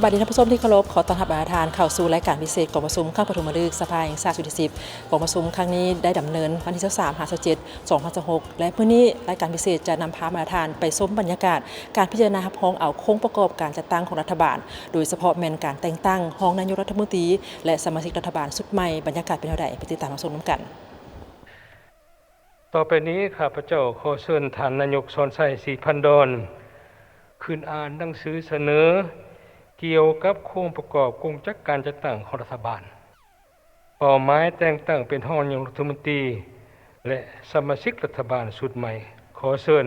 สวัสดีท่านผู้ชมที่เคารพขอต้อนรับประธานเข้าสู่รายการพิเศษกองประชุมข้างปฐมฤกษ์สภาแห่งชาติสุดที่10กองประชุมครั้งนี้ได้ดำเนินวันที่23 2006และเพื่อนี้รายการพิเศษจะนำพาประธานไปชมบรรยากาศการพิจารณารับรองเอาโครงประกอบการจัดตั้งของรัฐบาลโดยเฉพาะแมนการแต่งตั้งรองนายกรัฐมนตรีและสมาชิกรัฐบาลชุดใหม่บรรยากาศเป็นอย่างไรไปติดตามรับชมกัน ต่อไปนี้ข้าพเจ้าขอเชิญท่านนายกสอนชัยศรีพันดรขึ้นอ่านหนังสือเสนอเกี่ยวกับโครงประกอบกงจักการจัดตั้งของรัฐบาลเป้าหมายแต่งตั้งเป็นรองนายกรัฐมนตรีและสมาชิกรัฐบาลชุดใหม่ขอเชิญ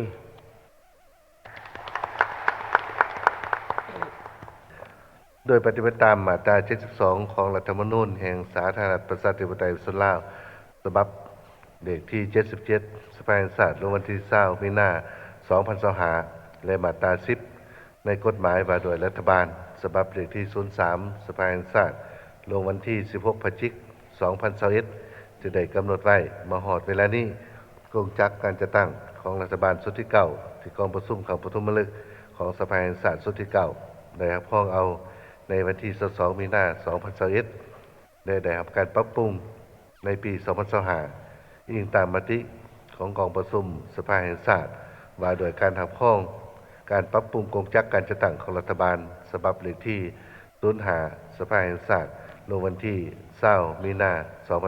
โดยปฏิบัติตามมาตรา 72 ของรัฐธรรมนูญแห่งสาธารณรัฐประชาธิปไตยสุดลาวฉบับเลขที่ 77 สภาแห่งชาติลงวันที่20 มีนาคม 2025และมาตรา 10 ในกฎหมายว่าด้วยรัฐบาลฉบับเลขที่ 03 สภาแห่งชาติลงวันที่ 16 พฤศจิกายน 2021จะได้กำหนดไว้มาฮอดเวลานี้กงจักการจัดตั้งของรัฐบาลชุดที่ 9 ที่กองประชุมเขาปฐมฤกษ์ของสภาแห่งชาติชุดที่ 9 ได้รับรองเอาในวันที่ 22 มีนาคม 2021ได้รับการปรับปรุงในปี 2025อิงตามมติของกองประชุมสภาแห่งชาติว่าโดยการรับรองการปรับปรุงกงจักการจัดตั้งของรัฐบาลฉบับเลขที่ 05 สภาแห่งชาติลงวันที่20 มีนาคม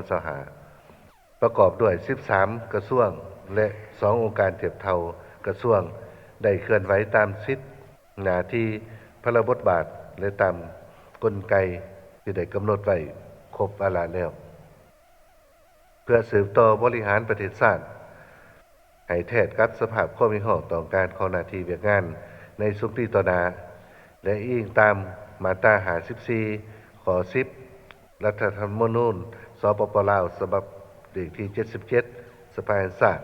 2025ประกอบด้วย 13 กระทรวงและ2องค์การเทียบเท่ากระทรวงได้เคลื่อนไหวตามสิทธิหน้าที่พระบทบาทและตามกลไกที่ได้กำหนดไว้ครบวาระแล้วเพื่อสืบต่อบริหารประเทศชาติให้แทดกับสภาพความมีห้องต่อการของหน้าที่เวียกงานในสุปีต่อหน้าและอิงตามมาตรา54ข้อ10รัฐธรรมนูญสปปลาวฉบับเลขที่ 77 สภาแห่งชาติ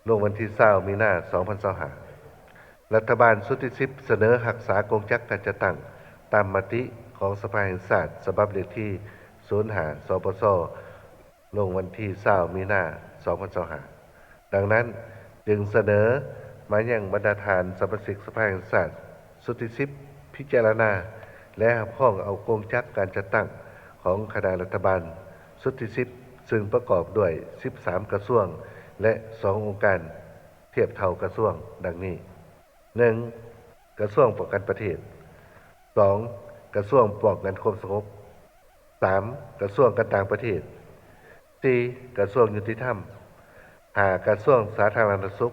ลงวันที่20 มีนาคม 2025รัฐบาลชุดที่ 10 เสนอรักษากงจักการจัดตั้งตามมติของสภาแห่งชาติฉบับเลขที่ 05 สปสลงวันที่20 มีนาคม 2025ดังนั้นจึงเสนอมายังบรรดาฐานสมาชิกสภาแห่งชาติชุดที่ 10 พิจารณาและรับรองเอากงจักการจัดตั้งของคณะรัฐบาลชุดที่ 10 ซึ่งประกอบด้วย 13 กระทรวงและ 2 องค์การเทียบเท่ากระทรวงดังนี้ 1. กระทรวงป้องกันประเทศ 2. กระทรวงป้องกันความสงบ 3. กระทรวงการต่างประเทศ 4. กระทรวงยุติธรรม 5. กระทรวงสาธารณสุข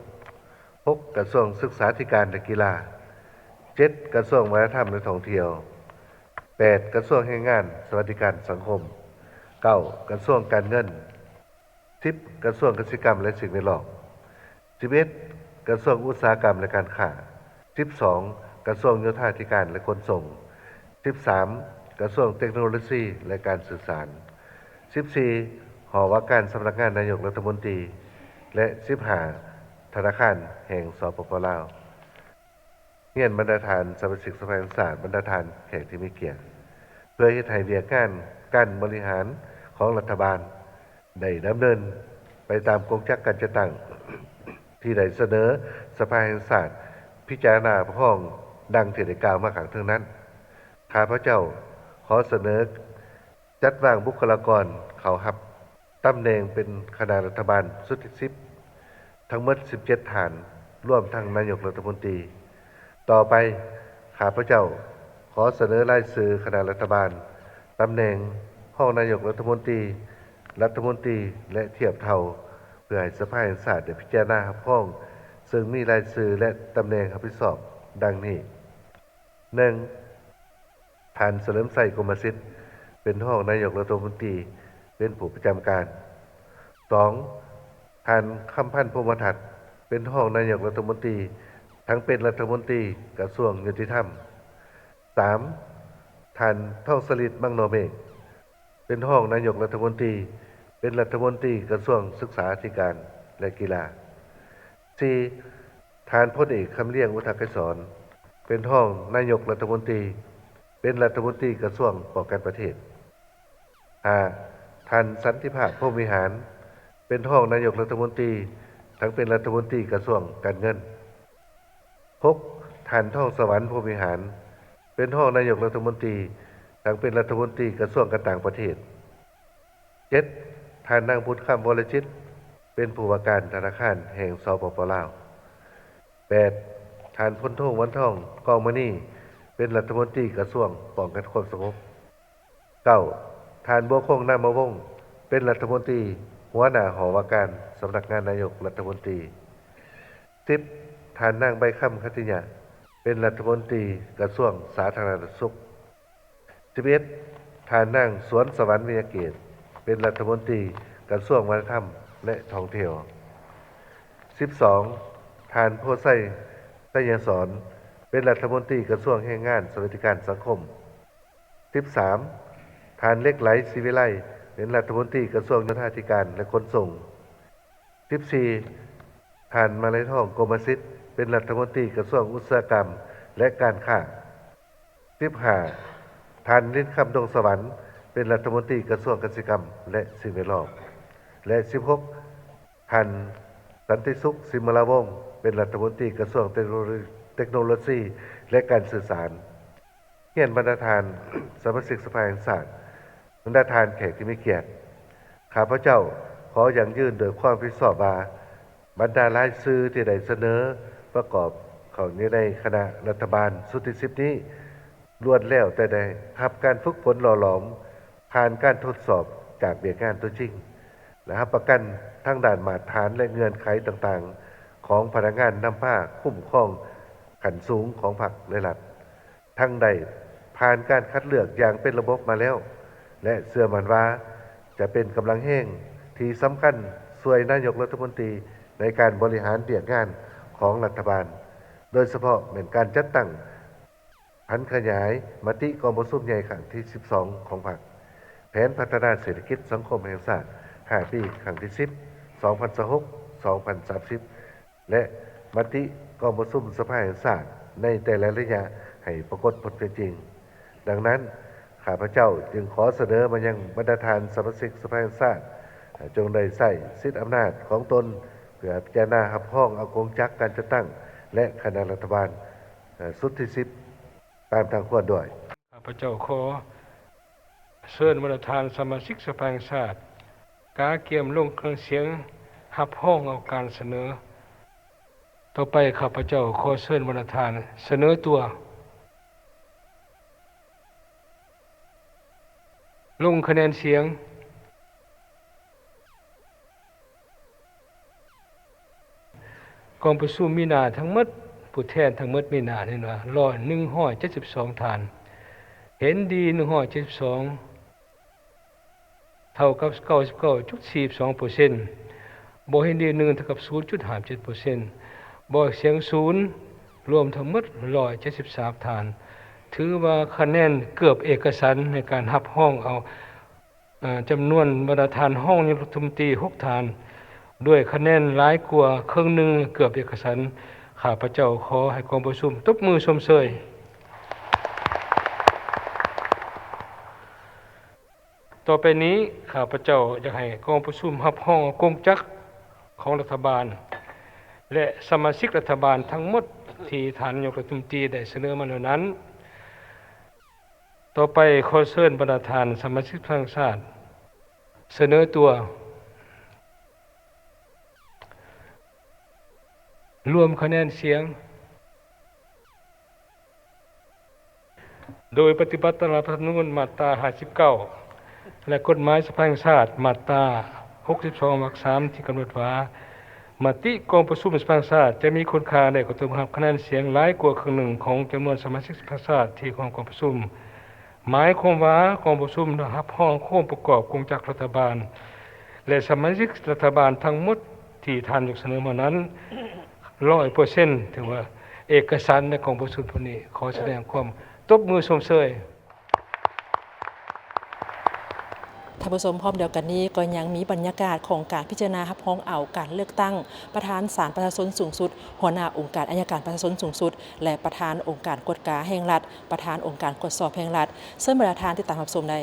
6. กระทรวงศึกษาธิการและกีฬา 7. กระทรวงวัฒนธรรมและท่องเที่ยว 8. กระทรวงแรงงานสวัสดิการสังคม 9. กระทรวงการเงิน 10. กระทรวงเกษตรกรรมและสิ่งแวดล้อม 11. กระทรวงอุตสาหกรรมและการค้า 12. กระทรวงโยธาธิการและขนส่ง 13. กระทรวงเทคโนโลยีและการสื่อสาร 14. หอว่าการสำนักงานนายกรัฐมนตรีและ 15. ธนาคารแห่งสปปลาวเรียนบรรดาฐานสมาชิกสภาแห่งชาติบรรดาฐานแขกที่มีเกียรติเพื่อเฮ็ดให้เวียกงานการบริหารของรัฐบาลได้ดำเนินไปตามกงจักการจัดตั้งที่ได้เสนอสภาแห่งชาติพิจารณาพร้อมดังที่ได้กล่าวมาข้างเทิงนั้นข้าพเจ้าขอเสนอจัดวางบุคลากรเข้ารับตำแหน่งเป็นคณะรัฐบาลชุดที่ 10 ทั้งหมด 17 ฐานรวมทั้งนายกรัฐมนตรีต่อไปข้าพเจ้าขอเสนอรายชื่อคณะรัฐบาลตำแหน่งรองนายกรัฐมนตรีและเทียบเท่าเพื่อให้สภาแห่งชาติได้พิจารณารับรองซึ่งมีรายชื่อและตำแหน่งรับผิดชอบดังนี้ 1. ท่านเฉลิมชัยกรมสิทธิ์เป็นรองนายกรัฐมนตรีเป็นผู้ประจำการ 2. ท่านคำพันธ์พรหมทัศน์เป็นรองนายกรัฐมนตรีทั้งเป็นรัฐมนตรีกระทรวงยุติธรรม 3. ท่านทองสฤทธิ์มั่งโนเมฆเป็นรองนายกรัฐมนตรีเป็นรัฐมนตรีกระทรวงศึกษาธิการและกีฬา 4. ท่านพลเอกคำเลี่ยงอุทกศรเป็นรองนายกรัฐมนตรีเป็นรัฐมนตรีกระทรวงป้องกันประเทศ 5. ท่านสันติภาพพรหมวิหารเป็นรองนายกรัฐมนตรีทั้งเป็นรัฐมนตรีกระทรวงการเงิน 6. ท่านทองสวรรค์พรหมวิหาร เป็นรองนายกรัฐมนตรีทั้งเป็นรัฐมนตรีกระทรวงการต่างประเทศ 7. ท่านนางบุญคำวรชิตเป็นผู้ว่าการธนาคารแห่งสปป.ลาว 8. ท่านพลโทวันทองกองมณีเป็นรัฐมนตรีกระทรวงป้องกันความสงบ 9. ท่านบัวคงนามวงศ์เป็นรัฐมนตรีหัวหน้าหอว่าการสำนักงานนายกรัฐมนตรี 10. ท่านนางใบค่ำคัตติยะเป็นรัฐมนตรีกระทรวงสาธารณสุข 11. ท่านนางสวนสวรรค์วิทยาเกตเป็นรัฐมนตรีกระทรวงวัฒนธรรมและท่องเที่ยว 12. ท่านโพไซไสยสอนเป็นรัฐมนตรีกระทรวงแรงงานสวัสดิการสังคม 13. ท่านเล็กไหลศิวิไลเป็นรัฐมนตรีกระทรวงโยธาธิการและขนส่ง 14. ท่านมาลัยทองกรมสิทธิ์เป็นรัฐมนตรีกระทรวงอุตสาหกรรมและการค้า 15. ท่านลิ้นคำดงสวรรค์เป็นรัฐมนตรีกระทรวงเกษตรกรรมและสิ่งแวดล้อม และ 16. ท่านสันติสุขสิมลาวงศ์เป็นรัฐมนตรีกระทรวงเทคโนโลยีและการสื่อสารเฮียนบรรณาธิการ สมาชิกสภาแห่งชาติบรรณาธิการแขกที่มีเกียรติข้าพเจ้าขออย่างยื่นโดยความผิดชอบว่าบรรดารายชื่อที่ได้เสนอประกอบเข้าในคณะรัฐบาลสุดที่10นี้ล้วนแล้วแต่ได้รับการฝึกฝนหล่อหลอมผ่านการทดสอบจากเบียงานตัวจริงและรับประกันทั้งด้านมาตรฐานและเงื่อนไขต่างๆของพนักงานนำผ้าคุ้มครองขั้นสูงของพรรคและรัฐทั้งใดผ่านการคัดเลือกอย่างเป็นระบบมาแล้วและเชื่อมั่นว่าจะเป็นกำลังแห้งที่สำคัญช่วยนายกรัฐมนตรีในการบริหารเบียงานของรัฐบาลโดยเฉพาะเป็นการจัดตั้งผันขยายมติกองประชุมใหญ่ครั้งที่ 12 ของพรรคแผนพัฒนาเศรษฐกิจสังคมแห่งชาติ5 ปีครั้งที่ 10 2026-2030 และมติกองประชุมสภาแห่งชาติในแต่ละระยะให้ปรากฏผลเป็นจริงดังนั้นข้าพเจ้าจึงขอเสนอมายังบรรดาท่านสมาชิกสภาแห่งชาติจงได้ใช้สิทธิอำนาจของตนเพื่อพิจารณารับรองเอากงจักรการจัดตั้งและคณะรัฐบาลสุดที่10ตามทางควรด้วย ข้าพเจ้าขอเชิญบรรดาท่านสมาชิกสภาแห่งชาติกาเกียมลงเครื่องเสียงรับรองเอาการเสนอต่อไปข้าพเจ้าขอเชิญบรรดาท่านเสนอตัวลงคะแนนเสียงกองประชุมมีหน้าทั้งหมดผู้แทนทั้งหมดมีหน้านี่ว่า172ท่านเห็นดี172เท่ากับ 99.42% บ่เห็นดี1เท่ากับ 0.57% บ่เสียง0รวมทั้งหมด173ท่านถือว่าคะแนนเกือบเอกฉันท์ในการรับรองเอาจำนวนบรรดาท่านห้องนายกรัฐมนตรี6ท่านด้วยคะแนนหลายกว่าครึ่งหนึ่งเกือบเอกฉันท์ข้าพเจ้าขอให้กองประชุมตบมือชมเชยต่อไปนี้ข้าพเจ้าอยากให้กองประชุมรับรองกงจักรของรัฐบาลและสมาชิกรัฐบาลทั้งหมดที่ท่านนายกรัฐมนตรีได้เสนอมาแล้วนั้นต่อไปขอเชิญบรรดาท่านสมาชิกทั้งชาติเสนอตัวรวมคะแนนเสียงโดยปฏิบัติตามรัฐธรรมนูญมาตรา59และกฎหมายสภาแห่งชาติมาตรา62วรรค3ที่กำหนดว่ามติกองประชุมสภาแห่งชาติจะมีคุณค่าได้กระทบกับคะแนนเสียงหลายกว่าครึ่งหนึ่งของจำนวนสมาชิกสภาแห่งชาติที่ของกองประชุมหมายความว่ากองประชุมรับรองโครงประกอบกงจักรรัฐบาลและสมาชิกรัฐบาลทั้งหมดที่ท่านยกเสนอมานั้น100%ถือว่าเอกสารในกองประชุมพวกนี้ขอแสดงความตบมือชมเชย ท่านผู้ชมพร้อมเดียวกันนี้ก็ยังมีบรรยากาศของการพิจารณารับรองเอาการเลือกตั้งประธานศาลประชาชนสูงสุดหัวหน้าองค์การอัยการประชาชนสูงสุดและประธานองค์การกฎกาแห่งรัฐประธานองค์การตรวจสอบแห่งรัฐซึ่งบรรดาท่านที่ตามรับชมได้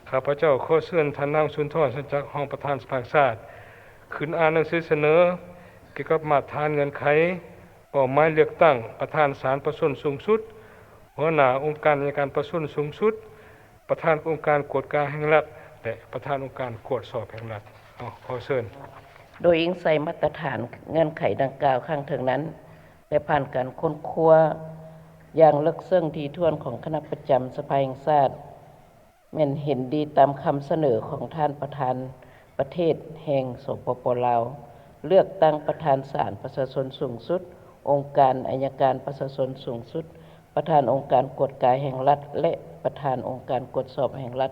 ข้าพเจ้าขอเชิญท่านนางสุนทรสัญจักรห้องประธานสภาแห่งชาติขึ้นอ่านหนังสือเสนอเกี่ยวกับมาตรฐานเงื่อนไขออกหมายเลือกตั้งประธานศาลประชาชนสูงสุด หัวหน้าองค์การอัยการประชาชนสูงสุดประธานองค์การกวดการแห่งรัฐและประธานองค์การกวดสอบแห่งรัฐขอเชิญ โดยอิงใส่มาตรฐานเงื่อนไขดังกล่าวข้างถึงนั้นและผ่านการค้นคว้าอย่างลึกซึ้งถี่ถ้วนของคณะประจำสภาแห่งชาติแม่นเห็นดีตามคำเสนอของท่านประธานประเทศแห่งสปป.ลาวเลือกตั้งประธานศาลประชาชนสูงสุดองค์การอัยการประชาชนสูงสุดประธานองค์การกวดการแห่งรัฐและประธานองค์การกวดสอบแห่งรัฐ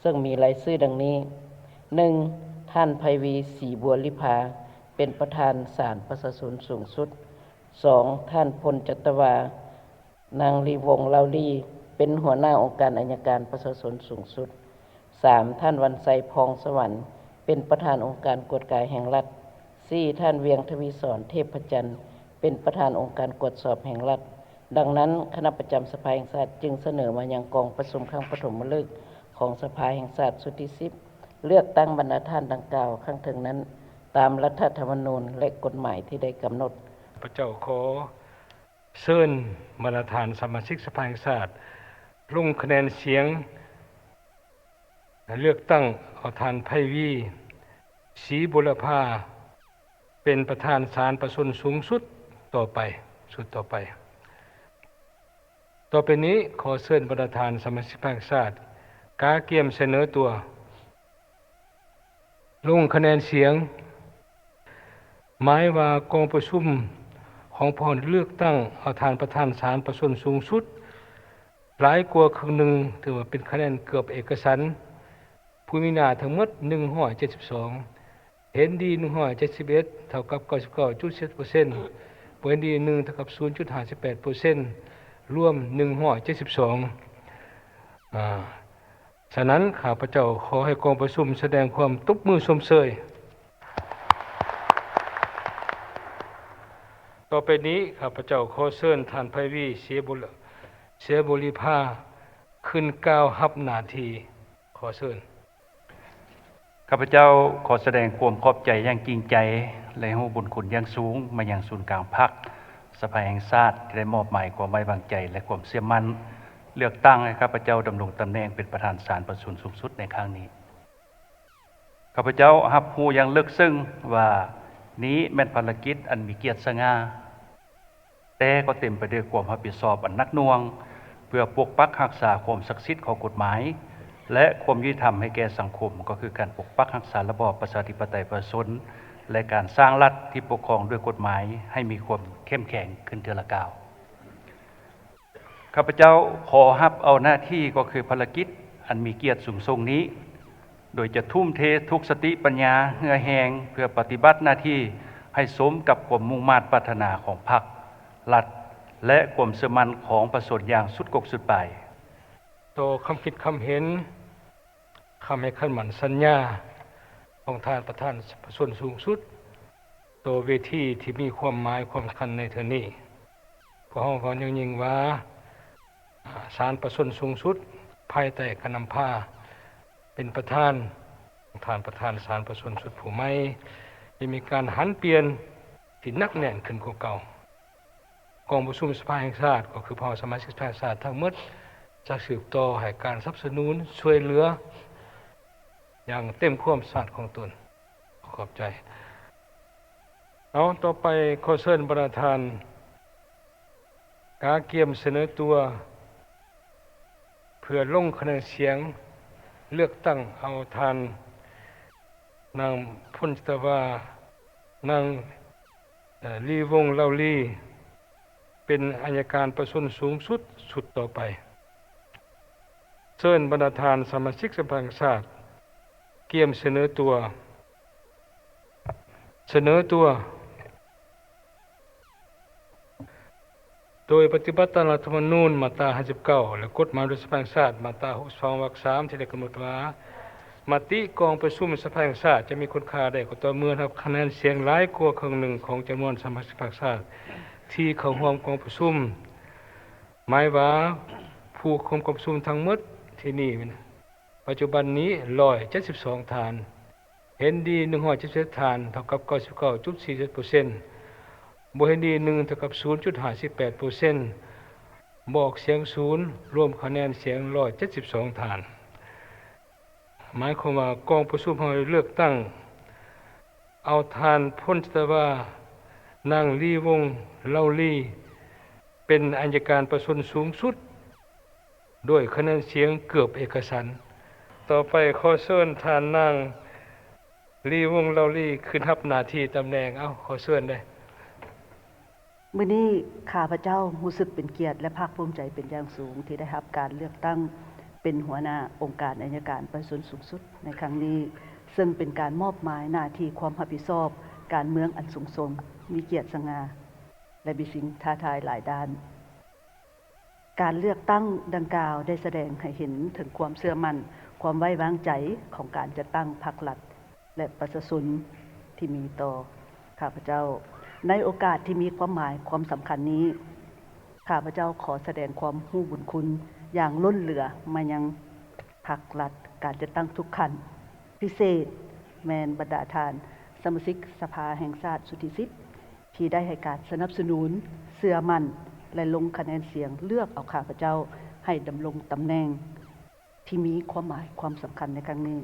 ซึ่งมีรายชื่อดังนี้ 1. ท่านไพวีศรีบัวลิภาเป็นประธานศาลประชาชนสูงสุด 2. ท่านพลจัตวานางลีวงศ์เลาลีเป็นหัวหน้าองค์การอัยการประชาชนสูงสุด 3. ท่านวันไซพองสวรรค์เป็นประธานองค์การกวดการแห่งรัฐ 4. ท่านเวียงทวีสรเทพจันทร์เป็นประธานองค์การกวดสอบแห่งรัฐดังนั้นคณะประจำสภาแห่งชาติจึงเสนอมายังกองประชุมครั้งปฐมฤกษ์ของสภาแห่งชาติสุดที่10เลือกตั้งบรรดาท่านดังกล่าวข้างถึงนั้นตามรัฐธรรมนูญและกฎหมายที่ได้กำหนดพระเจ้าขอเชิญบรรดาท่านสมาชิกสภาแห่งชาติลงคะแนนเสียงเลือกตั้งเอาท่านไพวีศรีบุรพาเป็นประธานศาลประชาชนสูงสุดต่อไปต่อไปนี้ขอเชิญประธานสมาชิกพรรคชาติกาเกียมเสนอตัวลงคะแนนเสียงหมายว่ากองประชุมของพรเลือกตั้งเอาทานประธานศาลประชาชนสูงสุดหลายกว่าครึ่งหนึ่งถือว่าเป็นคะแนนเกือบเอกฉันท์ผู้มีหน้าทั้งหมด172เห็นดี171เท่ากับ 99.7% บ่เห็นดี1เท่ากับ 0.58% รวม172ฉะนั้นข้าพเจ้าขอให้กองประชุมแสดงความตบมือชมเชยต่อไปนี้ข้าพเจ้าขอเชิญท่านไพวีศรีบุรพาขึ้นกล่าวรับหน้าที่ขอเชิญข้าพเจ้าขอแสดงความขอบใจอย่างจริงใจและรู้บุญคุณอย่างสูงมายังศูนย์กลางพรรคสภาแห่งชาติที่ได้มอบหมายความไว้วางใจและความเชื่อมั่นเลือกตั้งให้ข้าพเจ้าดำรงตำแหน่งเป็นประธานศาลประชาชนสูงสุดในครั้งนี้ข้าพเจ้ารับรู้อย่างลึกซึ้งว่านี้แม่นภารกิจอันมีเกียรติสง่าแต่ก็เต็มไปด้วยความรับผิดชอบอันหนักหน่วงเพื่อปกปักรักษาความศักดิ์สิทธิ์ของกฎหมายและความยุติธรรมให้แก่สังคมก็คือการปกปักรักษาระบอบประชาธิปไตยประชาชนและการสร้างรัฐที่ปกครองด้วยกฎหมายให้มีความเข้มแข็งขึ้นเทื่อละก้าวข้าพเจ้าขอรับเอาหน้าที่ก็คือภารกิจอันมีเกียรติสูงส่งนี้โดยจะทุ่มเททุกสติปัญญาเหื่อแหงเพื่อปฏิบัติหน้าที่ให้สมกับความมุ่งมั่นปรารถนาของพรรครัฐและความเชื่อมั่นของประชาชนอย่างสุดกกสุดปลายต่อคำคิดคำเห็นคำให้ขันหมั่นสัญญาของท่านประธานประชาชนสูงสุดตัวเวทีที่มีความหมายความสำคัญในเทอนี้พวกเราก็ยังยิงว่าศาลประชาชนสูงสุดภายใต้การนำพาเป็นประธานประธานศาลประชาชนสุดผู้ใหม่จะมีการหันเปลี่ยนที่นักแน่นขึ้นกว่าเก่ากองประชุมสภาแห่งชาติก็คือพอสมาชิกสภาแห่งชาติทั้งหมดจะสืบต่อให้การสนับสนุนช่วยเหลืออย่างเต็มความสามารถของตนขอบใจเอาต่อไปขอเชิญประธานกาเกียมเสนอตัวเพื่อลงคะแนนเสียงเลือกตั้งเอาทานนางพลตวานางลีวงศ์เลาลีเป็นอัยการประชาชนสูงสุดต่อไปเชิญบรรดาท่านสมาชิกสภาแห่งชาติเกียมเสนอตัวโดยปฏิบัติตามรัฐธรรมนูญมาตรา59และกฎหมายโดยสภาแห่งชาติมาตรา62วรรค3ที่ได้กำหนดว่ามติกองประชุมสภาแห่งชาติจะมีคุณค่าได้ก็ต่อเมื่อรับคะแนนเสียงหลายกว่าครึ่งหนึ่งของจำนวนสมาชิกพรรคชาติที่เข้าร่วมกองประชุมหมายว่าผู้คุมกองประชุมทั้งหมดที่นี่ปัจจุบันนี้172ฐานเห็นดี177ฐานเท่ากับ 99.47% บ่เห็นดี1เท่ากับ 0.58% บอกเสียงศูนย์รวมคะแนนเสียง172ฐานหมายความว่ากองประชุมเฮาเลือกตั้งเอาทานพ้นจิตวานางลีวงเล่าลีเป็นอัยการประชาชนสูงสุดด้วยคะแนนเสียงเกือบเอกฉันท์ต่อไปขอเชิญท่านนางลีวงเล่าลีขึ้นรับหน้าที่ตำแหน่งขอเชิญได้ มื้อนี้ข้าพเจ้ารู้สึกเป็นเกียรติและภาคภูมิใจเป็นอย่างสูงที่ได้รับการเลือกตั้งเป็นหัวหน้าองค์การอัยการประชาชนสูงสุดในครั้งนี้ซึ่งเป็นการมอบหมายหน้าที่ความรับผิดชอบการเมืองอันสูงส่งมีเกียรติสง่าและมีสิ่งท้าทายหลายด้านการเลือกตั้งดังกล่าวได้แสดงให้เห็นถึงความเชื่อมั่นความไว้วางใจของการจัดตั้งพรรครัฐและประชาชนที่มีต่อข้าพเจ้าในโอกาสที่มีความหมายความสำคัญนี้ข้าพเจ้าขอแสดงความรู้บุญคุณอย่างล้นเหลือมายังพรรครัฐการจัดตั้งทุกขั้นพิเศษแมนบรรดาทานสมาชิกสภาแห่งชาติสุทธิสิทธิ์ที่ได้ให้การสนับสนุนเชื่อมั่นและลงคะแนนเสียงเลือกเอาข้าพเจ้าให้ดำรงตำแหน่งที่มีความหมายความสำคัญในครั้งนี้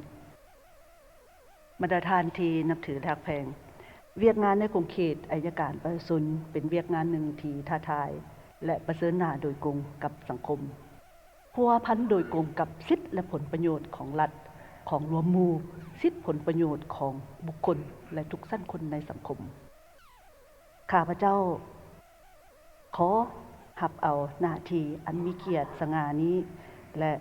บรรดาทานที่นับถือและรักแพงเวียกงานในกรมเขตอัยการประชาชนเป็นเวียกงานหนึ่งที่ท้าทายและประเสริฐหน้าโดยกงกับสังคมพัวพันโดยกงกับสิทธิและผลประโยชน์ของรัฐของรวมหมู่สิทธิผลประโยชน์ของบุคคลและทุกสั้นคนในสังคมข้าพเจ้าขอรับเอาหน้าที่อันมีเกียรติสง่านี้และ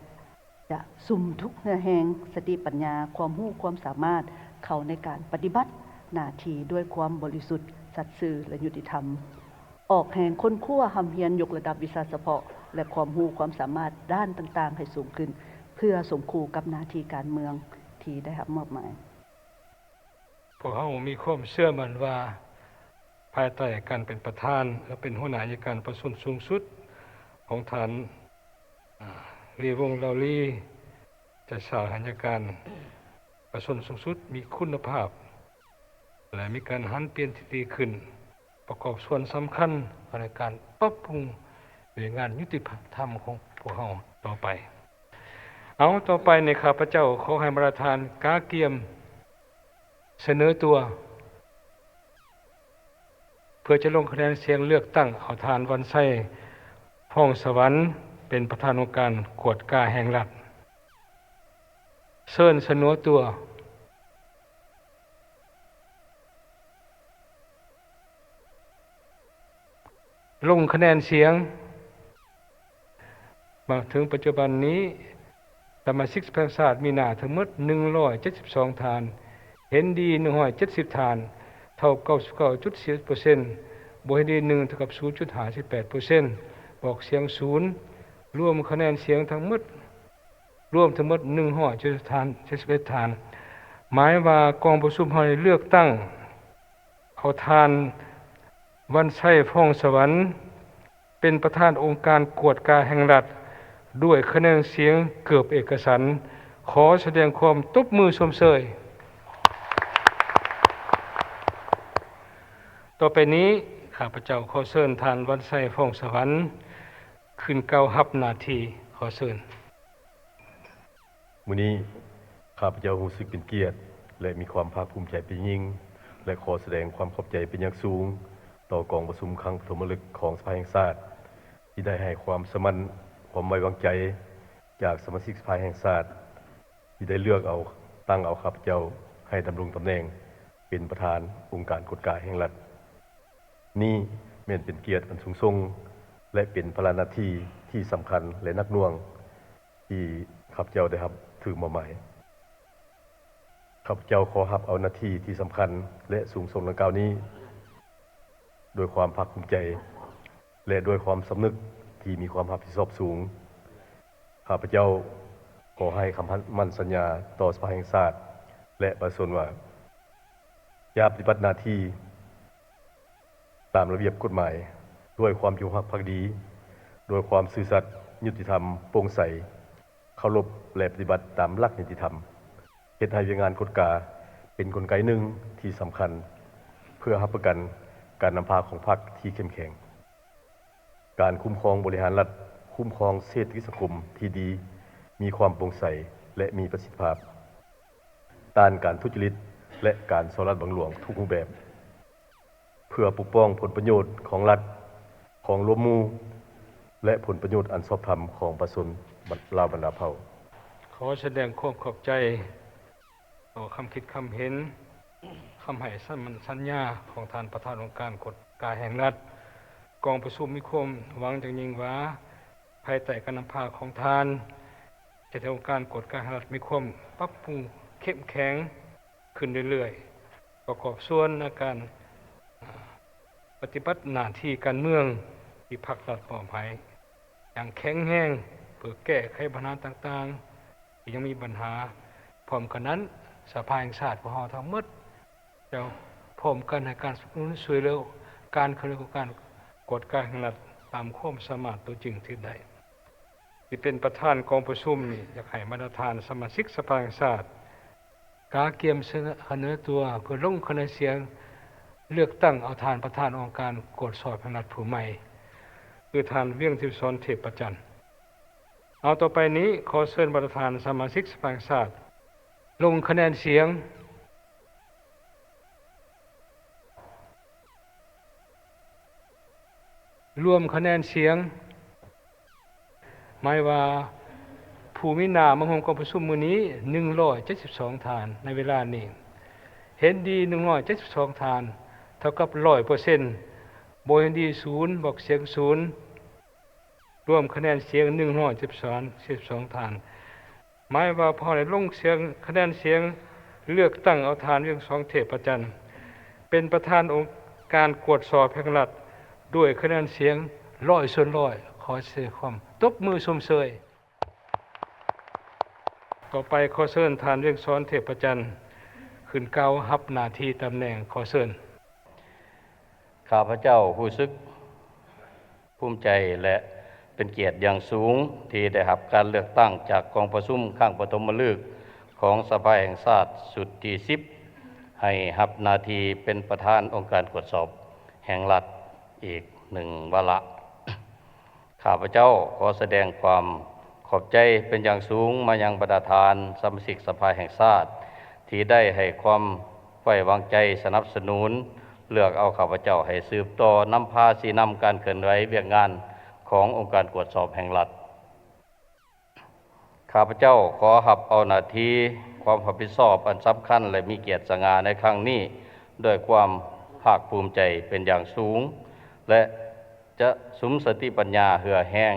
จะซุ่มทุกเนื้อแหงสติปัญญาความรู้ความสามารถเข้าในการปฏิบัติหน้าที่ด้วยความบริสุทธิ์สัตย์ซื่อและยุติธรรมออกแห่งค้นคว้าหำเฮียนยกระดับวิชาเฉพาะและความรู้ความสามารถด้านต่างๆให้สูงขึ้นเพื่อสมคู่กับหน้าที่การเมืองที่ได้รับมอบหมายพวกเรามีความเชื่อมั่นว่าภายใต้การเป็นประธานและเป็นหัวหน้าอัยการประชาชนสูงสุดของท่านลีวงเล่าลีจะสร้างอัยการประชาชนสูงสุดมีคุณภาพและมีการหันเปลี่ยนที่ดีขึ้นประกอบส่วนสำคัญในการปรับปรุงหน่วยงานยุติธรรมของพวกเราต่อไปต่อไปในข้าพเจ้าขอให้ประธานกาเกียมเสนอตัวเพื่อจะลงคะแนนเสียงเลือกตั้งเอาทานวันไส้พ่องสวรรค์เป็นประธานองค์การกวดกาแห่งรัฐเชิญเสนอตัวลงคะแนนเสียงมาถึงปัจจุบันนี้สมาชิกสภาชาติมีหน้าทั้งหมด172ฐานเห็นดี170ฐานเท่า 99.4% บ่เห็นดี1เท่ากับ 0.58% บอกเสียง0รวมคะแนนเสียงทั้งหมดรวมทั้งหมด170ฐานหมายว่ากองประชุมเฮาเลือกตั้งเอาทานวันไส้พ่องสวรรค์เป็นประธานองค์การกวดกาแห่งรัฐด้วยคะแนนเสียงเกือบเอกฉันท์ขอแสดงความตบมือชมเชยต่อไปนี้ข้าพเจ้าขอเชิญท่านวันไส้พ่องสวรรค์ขึ้นเก้ารับหน้าที่ขอเชิญมื้อนี้ข้าพเจ้ารู้สึกเป็นเกียรติและมีความภาคภูมิใจเป็นยิ่งและขอแสดงความขอบใจเป็นอย่างสูงต่อกองประชุมครั้งปฐมฤกษ์ของสภาแห่งชาติที่ได้ให้ความสมั่นความไว้วางใจจากสมาชิกสภาแห่งชาติที่ได้เลือกเอาตั้งเอาข้าพเจ้าให้ดำรงตำแหน่งเป็นประธานองค์การกฎกาแห่งรัฐนี่แม่นเป็นเกียรติอันสูงส่งและเป็นภาระหน้าที่ที่สำคัญและหนักหน่วงที่ข้าพเจ้าได้รับถือมอบหมายข้าพเจ้าขอรับเอาหน้าที่ที่สำคัญและสูงส่งดังกล่าวนี้โดยความภาคภูมิใจและด้วยความสำนึกที่มีความรับผิดชอบสูงข้าพเจ้าขอให้คำมั่นสัญญาต่อสภาแห่งชาติและประชาชนว่าจะปฏิบัติหน้าที่ตามระเบียบกฎหมายด้วยความจงรักภักดีด้วยความซื่อสัตย์ยุติธรรมโปร่งใสเคารพและปฏิบัติตามหลักนิติธรรมเฮ็ดให้งานกฎกาเป็นกลไกหนึ่งที่สำคัญเพื่อรับประกันการนำพาของพรรคที่เข้มแข็งการคุ้มครองบริหารรัฐ คุ้มครองเศรษฐกิจสังคมที่ดี มีความโปร่งใสและมีประสิทธิภาพต้านการทุจริตและการสอรัฐบังหลวงทุกรูปแบบ เพื่อปกป้องผลประโยชน์ของรัฐของรวมหมู่และผลประโยชน์อันชอบธรรมของประชาชนลาวบรรดาเผ่า ขอแสดงความขอบใจต่อคำคิดคำเห็นคำให้สัญญาของท่านประธานองค์การกฎกายแห่งรัฐกองประชุมมีความหวังอย่างยิ่งว่าภายใต้การนำพาของท่านจะทำองค์การกฎกายแห่งรัฐมีความปรับปรุงเข้มแข็งขึ้นเรื่อยๆประกอบส่วนในการปฏิบัติหน้าที่การเมืองที่พรรครัฐมอบให้อย่างแข็งแรงเพื่อแก้ไขปัญหาต่างๆที่ยังมีปัญหาพร้อมกันนั้นสภาแห่งชาติของเราทั้งหมดจะพร้อมกันในการสนับสนุนช่วยเหลือการเคลื่อนการกฎการแห่งรัฐตามความสามารถตัวจริงที่ได้ที่เป็นประธานกองประชุมนี่อยากให้มาตรฐานสมาชิกสภาแห่งชาติกาเกียมเสนอตัวเพื่อลงคะแนนเสียงเลือกตั้งเอาทานประธานองค์การกฎสอบแห่งรัฐผู้ใหม่คือทานเวียงทิพย์สอนเทพประจันทร์เอาต่อไปนี้ขอเชิญประธานสมาชิกสภาแห่งชาติลงคะแนนเสียงรวมคะแนนเสียงหมายว่าผู้มีนามมาร่วมกองประชุมมื้อนี้172ฐานในเวลานี้เห็นดี172ฐานเท่ากับ 100%บ่เห็นดี0บอกเสียง0รวมคะแนนเสียง172ฐานหมายว่าพอได้ลงเสียงคะแนนเสียงเลือกตั้งเอาฐานเวียงสองเทพประจันทร์เป็นประธานองค์การกวดสอบแห่งรัฐด้วยคะแนนเสียง100%ขอแสดงความตบมือชมเชยต่อไปขอเชิญทานเวียงสอนเทพประจันทร์ขึ้นเก้ารับหน้าที่ตำแหน่งขอเชิญ ข้าพเจ้ารู้สึกภูมิใจและเป็นเกียรติอย่างสูงที่ได้รับการเลือกตั้งจากกองประชุมข้างปฐมฤกษ์ของสภาแห่งชาติสุดที่10ให้รับหน้าที่เป็นประธานองค์การกวดสอบแห่งรัฐอีก1 วาระ ข้าพเจ้าขอแสดงความขอบใจเป็นอย่างสูงมายังบรรดาทานสมาชิกสภาแห่งชาติที่ได้ให้ความไว้วางใจสนับสนุนเลือกเอาข้าพเจ้าให้สืบต่อนำพาสีนำการเคลื่อนไหวเวียกงานขององค์การกวดสอบแห่งรัฐข้าพเจ้าขอรับเอาหน้าที่ความรับผิดชอบอันสำคัญและมีเกียรติสง่าในครั้งนี้ด้วยความภาคภูมิใจเป็นอย่างสูงและจะสุมสติปัญญาเหือแห้ง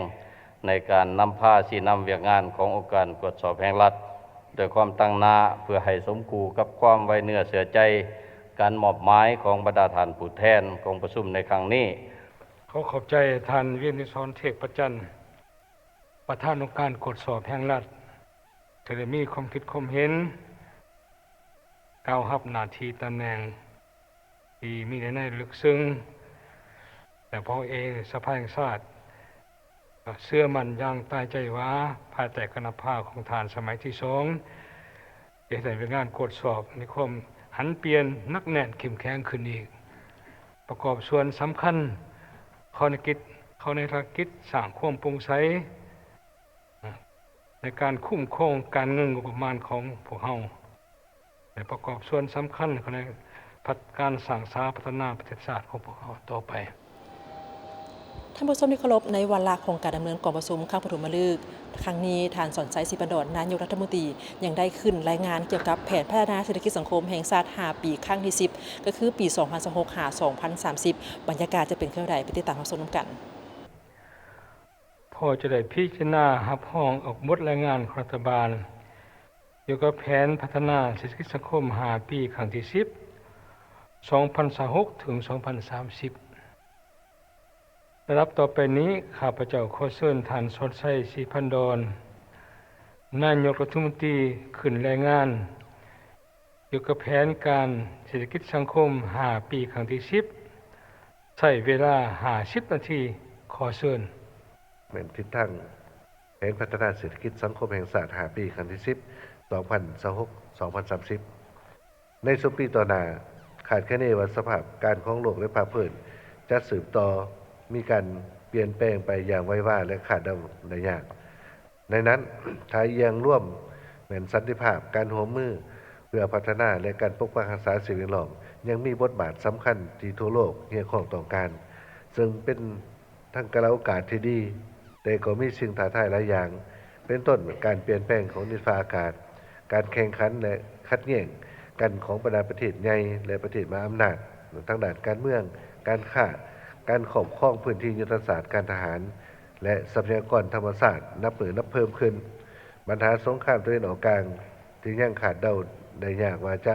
ในการนำพาสีนำเวียกงานขององค์การกวดสอบแห่งรัฐโดยความตั้งหน้าเพื่อให้สมคู่กับความไว้เนื้อเสือใจการมอบหมายของบรรดาท่านผู้แทนกองประชุมในครั้งนี้ขอขอบใจท่านเวียงทิพย์สอนเทพประจันทร์ประธานองค์การกฎสอบแห่งรัฐที่ได้มีความคิดความเห็นก้าวรับหน้าที่ตำแหน่งที่มีในลึกซึ้งแต่พอเองสภาแห่งชาติเชื่อมั่นอย่างตายใจว่าภายใต้การนำพาของท่านสมัยที่2จะได้เป็นงานกฎสอบมีความหันเปลี่ยนนักแน่นเข้มแข็งขึ้นอีกประกอบส่วนสำคัญเข้าในภารกิจสร้างความโปร่งใสในการคุ้มครองการเงินงบประมาณของพวกเราและประกอบส่วนสำคัญในการสร้างสาพัฒนาประเทศชาติของพวกเราต่อไปท่านผู้ชมที่เคารพในวาระของการดำเนินกองประชุมข้างปฐมฤกษ์ครั้งนี้ท่านสอนใจศรีปันดรนายกรัฐมนตรียังได้ขึ้นรายงานเกี่ยวกับแผนพัฒนาเศรษฐกิจสังคมแห่งชาติ5 ปีครั้งที่10ก็คือปี 2026-2030 บรรยากาศจะเป็นเช่นไรไปติดตามรับชมกันพอจะได้พิจารณารับห้องออกบทรายงานของรัฐบาลเกี่ยวกับแผนพัฒนาเศรษฐกิจสังคม5 ปีครั้งที่10 2026 ถึง 2030ระดับต่อไปนี้ข้าพเจ้าขอเชิญท่านสดใสศรีพันดรนายกรัฐมนตรีขึ้นรายงานเกี่ยวกับแผนการเศรษฐกิจสังคม5 ปีครั้งที่10ใช้เวลา50 นาทีขอเชิญเป็นทิศทางแผนพัฒนาเศรษฐกิจสังคมแห่งชาติ5 ปีครั้งที่10 2026-2030 ในสุปีต่อหน้าขาดคะเนว่าสภาพการของโลกและภาคพื้นจะสืบต่อมีการ เปลี่ยนแปลงไปอย่างไวว่าและขาดเดาได้ยาก ในนั้น ไทยยังร่วมเหมือนสันติภาพการร่วมมือเพื่อพัฒนาและการปกปักรักษาสิ่งแวดล้อมยังมีบทบาทสำคัญที่ทั่วโลกเรียกร้องต้องการ ซึ่งเป็นทั้งกระโอกาสที่ดี แต่ก็มีสิ่งท้าทายหลายอย่าง เป็นต้นการเปลี่ยนแปลงของดินฟ้าอากาศ การแข่งขันและขัดแย้งกันของบรรดาประเทศใหญ่และประเทศมหาอำนาจทั้งด้านการเมือง การค้า การครอบครองพื้นที่ยุทธศาสตร์การทหาร และทรัพยากรธรรมชาตินับเพิ่มขึ้นปัญหาสงครามตะวันออกกลางที่ยังขาดเดาได้ยากว่าจะ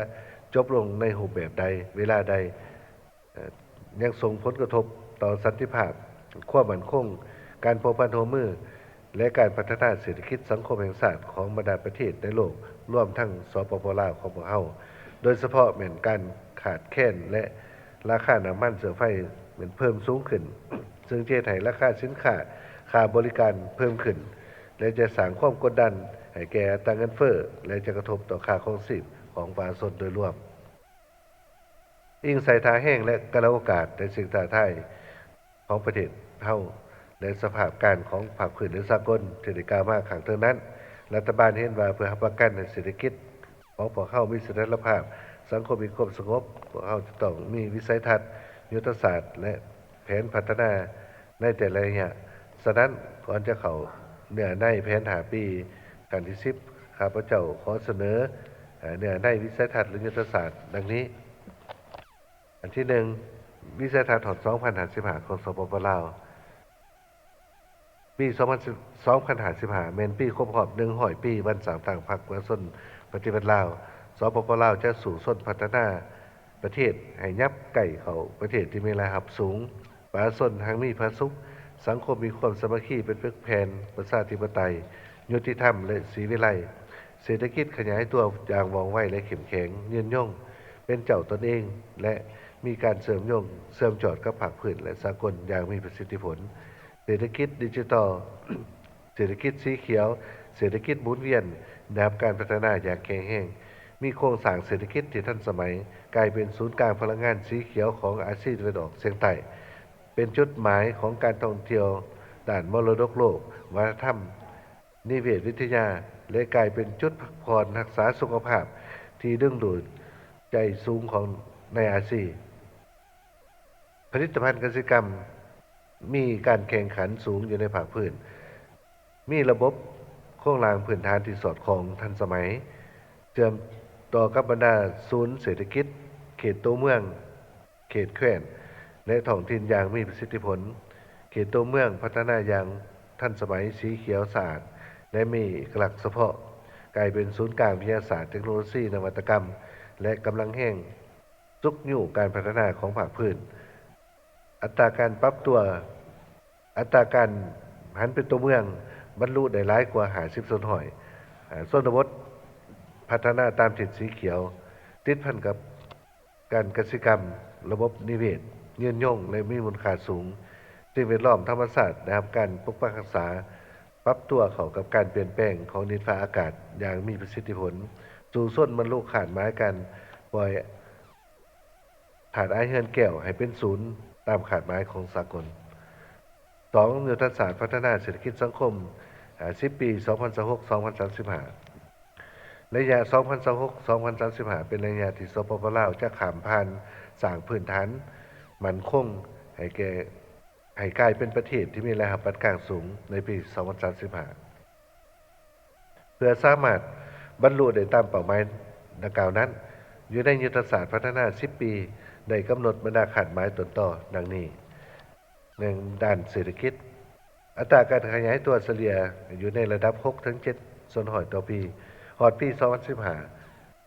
จบลงในรูปแบบใดเวลาใดยังส่งผลกระทบต่อสันติภาพความมั่นคงการพัวพันร่วมมือและการพัฒนาเศรษฐกิจสังคมแห่งชาติของบรรดาประเทศในโลกรวมทั้งสปป.ลาวของพวกเราโดยเฉพาะแม่นการขาดแคลนและราคาน้ำมันเสือไฟเหมือนเพิ่มสูงขึ้น ซึ่งจะให้ราคาสินค้าค่าบริการเพิ่มขึ้น และจะสร้างความกดดันให้แก่อัตราเงินเฟ้อและจะกระทบต่อค่าครองชีพของประชาชนโดยรวมอิงใส่ท่าแห้งและกระโอกาสในสิ่งท้าทายของประเทศเฮาและสภาพการของภาคพื้นและสากลที่ได้กล่าวมาข้างเทิงนั้นรัฐบาลเห็นว่าเพื่อรับประกันให้เศรษฐกิจของพวกเฮามีเสถียรภาพสังคมมีความสงบพวกเฮาจะต้องมีวิสัยทัศน์ยุทธศาสตร์และแผนพัฒนาในแต่ละระยะฉะนั้นก่อนจะเข้าเนื้อในแผน5ปีการที่10ข้าพเจ้าขอเสนอเนื้อในวิสัยทัศน์หรือยุทธศาสตร์ดังนี้อันที่1วิสัยทัศน์ถอด2055ของสปป.ลาวปี2055แม่นปีครบรอบ100ปีวันสร้างตั้งพรรคประชาชนปฏิวัติลาวสปป.ลาวจะสู่ส้นพัฒนาประเทศให้ยับใกล้เข้าประเทศที่มีรายรับสูงประชาชนทั้งมีพระสุขสังคมมีความสามัคคีเป็นปึกแผ่นประชาธิปไตยยุติธรรมและศรีวิไลเศรษฐกิจขยายตัวอย่างว่องไวและเข้มแข็งยืนยงเป็นเจ้าตนเองและมีการเสริมจอดกับภาคพื้นและสากลอย่างมีประสิทธิผลเศรษฐกิจดิจิทัล เศรษฐกิจสีเขียวเศรษฐกิจหมุนเวียนแนวการพัฒนาอย่างแข็งแรงมีโครงสร้างเศรษฐกิจที่ทันสมัยกลายเป็นศูนย์กลางพลังงานสีเขียวของอาเซียนตะวันออกเฉียงใต้เป็นจุดหมายของการท่องเที่ยวด้านมรดกโลกวัฒนธรรมนิเวศวิทยาและกลายเป็นจุดพักผ่อนรักษาสุขภาพที่ดึงดูดใจสูงของในอาเซียนผลิตภัณฑ์เกษตรกรรมมีการแข่งขันสูงอยู่ในภาคพื้นมีระบบโครงสร้างพื้นฐานที่สอดคล้องทันสมัยเชื่อมต่อกับบรรดาศูนย์เศรษฐกิจเขตตัวเมืองเขตแคว้นและท้องถิ่นอย่างมีประสิทธิผลเขตตัวเมืองพัฒนาอย่างทันสมัยสีเขียวสะอาดและมีเอกลักษณ์เฉพาะกลายเป็นศูนย์กลางวิทยาศาสตร์เทคโนโลยีนวัตกรรมและกำลังแห่งซุกยู่การพัฒนาของภาคพื้นอัตราการปรับตัวอัตราการหันเป็นตัวเมืองบรรลุได้หลายกว่า50ส่วนห้อยชนบทพัฒนาตามทิศสีเขียวติดพันกับการเกษตรกรรมระบบนิเวศยืนยงและมีมูลค่าสูงสิ่งแวดล้อมธรรมชาตินะครับการปกปักรักษาปรับตัวเข้ากับการเปลี่ยนแปลงของดินฟ้าอากาศอย่างมีประสิทธิผลสู่ส้นบรรลุขาดหมายกันปล่อยถาดไอเฮือนแก้วให้เป็นศูนย์ตามขาดหมายของสากล2ยุทธศาสตร์พัฒนาเศรษฐกิจสังคม10 ปี 2026-2035 ระยะ 2026-2035 เป็นระยะที่สปป.ลาวจะข้ามผ่านสร้างพื้นฐานมั่นคงให้กลายเป็นประเทศที่มีรายรับปานกลางสูงในปี 2035 เพื่อสามารถบรรลุได้ตามเป้าหมายดังกล่าวนั้นอยู่ในยุทธศาสตร์พัฒนา10 ปีได้กำหนดบรรดาขาดหมายต้นต่อดังนี้1ด้านเศรษฐกิจอัตราการขยายตัวเฉลี่ยอยู่ในระดับ 6-7 ส่วนห้อยต่อปีฮอดปี